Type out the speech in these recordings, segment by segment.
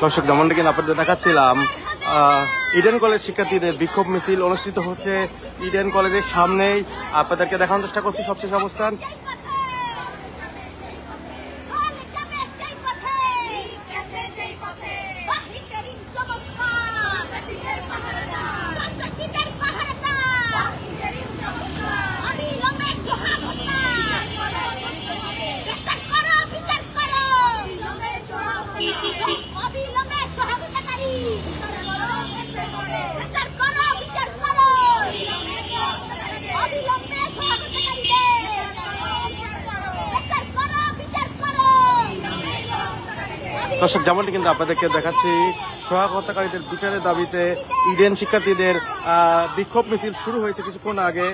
দর্শক, যেমনটা কিন্তু আপনাদের দেখাচ্ছিলাম, ইডেন কলেজ শিক্ষার্থীদের বিক্ষোভ মিছিল অনুষ্ঠিত হচ্ছে ইডেন কলেজের সামনেই। আপনাদেরকে দেখানোর চেষ্টা করছি সবশেষ অবস্থান। দর্শক, যেমনটি কিন্তু আপনাদেরকে দেখাচ্ছি, সোহাগ হত্যাকারীদের বিচারের দাবিতে ইডেন শিক্ষার্থীদের বিক্ষোভ মিছিল শুরু হয়েছে কিছুক্ষণ আগে।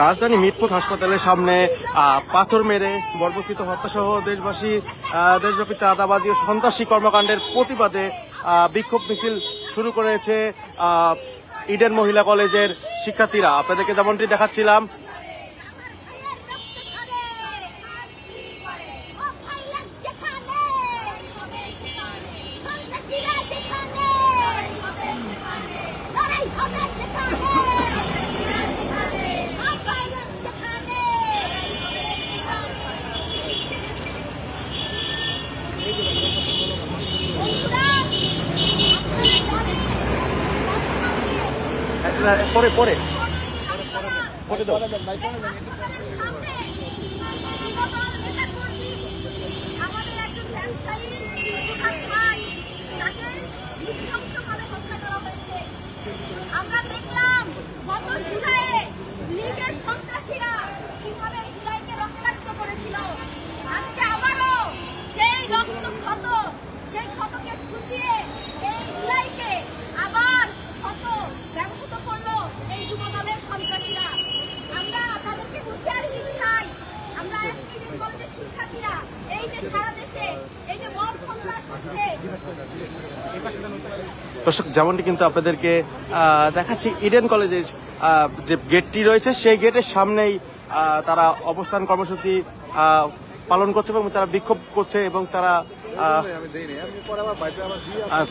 রাজধানী মিটফোর্ড হাসপাতালের সামনে পাথর মেরে বর্বরচিত হত্যাসহ দেশব্যাপী চাঁদাবাজি ও সন্ত্রাসী কর্মকাণ্ডের প্রতিবাদে বিক্ষোভ মিছিল শুরু করেছে ইডেন মহিলা কলেজের শিক্ষার্থীরা। আপনাদেরকে যেমনটি দেখাচ্ছিলাম, পরে পরে পরে দাও। আমরা দেখলাম গত জুলাইয়ে লীগের সন্ত্রাসীরা কিভাবে জুলাইকে রক্তাক্ত করেছিল। আজকে আবারও সেই রক্তক্ষত, সেই ক্ষতকে খুঁচিয়ে এই জুলাইকে আবার ক্ষত ব্যবহৃত করলো এই যুবদলের সন্ত্রাসীরা। আমরা তাদেরকে হুঁশিয়ারি দিতে চাই, আমরা ইডেন কলেজের শিক্ষার্থীরা এই যে সারা দেশে এই যে মব সন্ত্রাস হচ্ছে। দর্শক, যেমনটি কিন্তু আপনাদেরকে দেখাচ্ছি, ইডেন কলেজের যে গেটটি রয়েছে সেই গেটের সামনেই তারা অবস্থান কর্মসূচি পালন করছে এবং তারা বিক্ষোভ করছে এবং তারা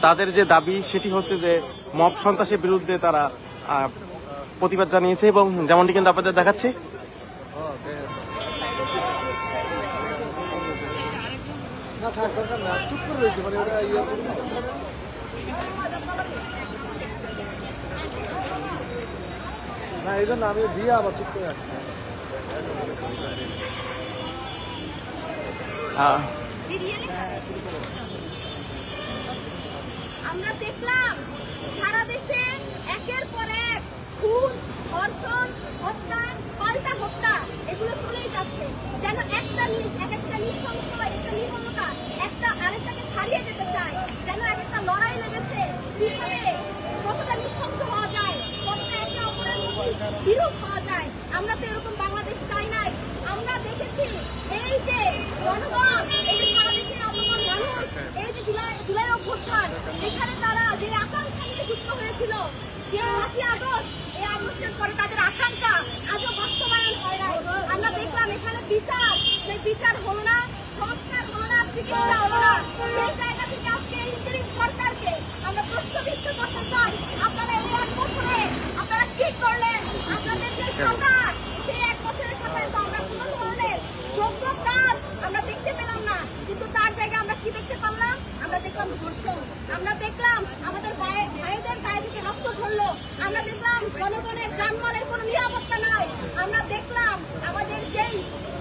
তাদের যে দাবি সেটি হচ্ছে যে মব সন্ত্রাসের বিরুদ্ধে তারা প্রতিবাদ জানিয়েছে এবং যেমনটি কিন্তু আপনাদের দেখাচ্ছি। না, এই জন্য আমি দিয়ে আবার চুপ করে আছি। আমরা দেখলাম সারা দেশে একের পর এক খুন, ধর্ষণ, হত্যা, পাল্টা হত্যা এগুলো চলেই যাচ্ছে। যেন একটা নৃশংস, একটা নির্মমতা একটা আরেকটাকে ছাড়িয়ে যেতে চায়। যেন একটা লড়াই লেগেছে কিভাবে কতটা নৃশংস হওয়া যায়, কতটা একে অপরের মধ্যে বিরূপ হওয়া যায়। আমরা তো এরকম বাংলাদেশ চাই নাই। আমরা দেখেছি এই যে জনগণ, এই যে সারা দেশের অপমান মানুষ, এই যে জুলাই অভ্যুত্থান, এখানে তারা যে আকাঙ্ক্ষা নিয়ে যুক্ত হয়েছিল, যে 5ই আগস্ট, এই আগস্টের পরে তাদের আকাঙ্ক্ষা আজও বাস্তবায়ন হয় নাই। আমরা দেখলাম এখানে বিচার, সেই বিচার হলো না, সংস্কার হলো না, চিকিৎসা হলো না। সেই জায়গা থেকে আজকে এই ইন্টারিম সরকারকে আমরা প্রশ্নবিদ্ধ করতে চাই, আপনারা এই 1 বছরে আপনারা কি করলেন? আপনাদের যে খাতা, সেই 1 বছরের খাতায় তো আমরা কোনো ধরনের যোগ্য কাজ আমরা দেখতে পেলাম না। কিন্তু তার জায়গায় আমরা কি দেখতে পারলাম? আমরা দেখলাম ধর্ষণ, আমরা দেখলাম আমাদের ভাইদের গায়ে থেকে রক্ত ঝরলো, আমরা দেখলাম জনগণের জানমালের কোনো নিরাপত্তা নাই। আমরা দেখলাম আমাদের যেই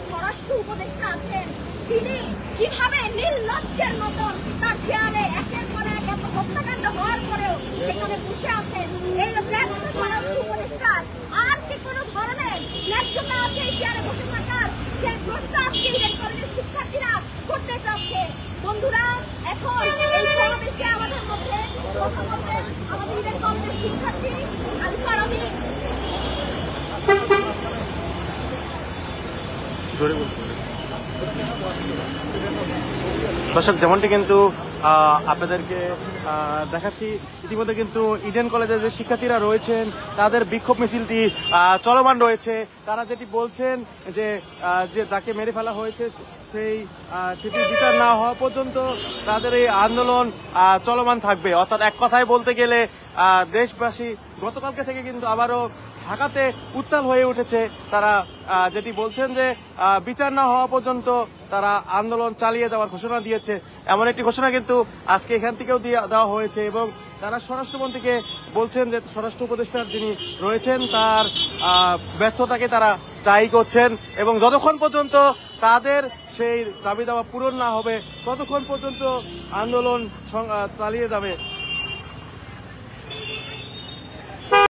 স্বরাষ্ট্র উপদেষ্টা আছেন তিনি কিভাবে নির্লজ্জের মতন তার চেয়ারে একের পর এক এত হত্যাকাণ্ড হওয়ার পরেও সেখানে বসে আছেন। এই ব্যর্থ স্বরাষ্ট্র উপদেষ্টার আর কি কোনো ধরনের ন্যায্যতা আছে এই চেয়ারে বসে থাকার? সেই প্রশ্ন আজকে ইডেন কলেজের শিক্ষার্থীরা করতে চাচ্ছে। বন্ধুরা, এখন এই সমাবেশে আমাদের মধ্যে কথা বলতে জোরে বলতে হবে। দর্শক, যেমনটি কিন্তু আপনাদেরকে দেখাচ্ছি, ইতিমধ্যে কিন্তু ইডেন কলেজের যে শিক্ষার্থীরা রয়েছেন তাদের বিক্ষোভ মিছিলটি চলমান রয়েছে। তারা যেটি বলছেন যে তাকে মেরে ফেলা হয়েছে সেটি বিচার না হওয়া পর্যন্ত তাদের এই আন্দোলন চলমান থাকবে। অর্থাৎ এক কথায় বলতে গেলে দেশবাসী গতকালকে থেকে কিন্তু আবারও ঢাকাতে উত্তাল হয়ে উঠেছে। তারা যেটি বলছেন যে বিচার না হওয়া পর্যন্ত তারা আন্দোলন চালিয়ে যাওয়ার ঘোষণা দিয়েছে। এমন একটি ঘোষণা কিন্তু আজকে এখান থেকেও দেওয়া হয়েছে এবং তারা স্বরাষ্ট্রমন্ত্রীকে বলছেন যে স্বরাষ্ট্র উপদেষ্টার যিনি রয়েছেন তার ব্যর্থতাকে তারা দায়ী করছেন এবং যতক্ষণ পর্যন্ত তাদের সেই দাবি দাওয়া পূরণ না হবে ততক্ষণ পর্যন্ত আন্দোলন চালিয়ে যাবে।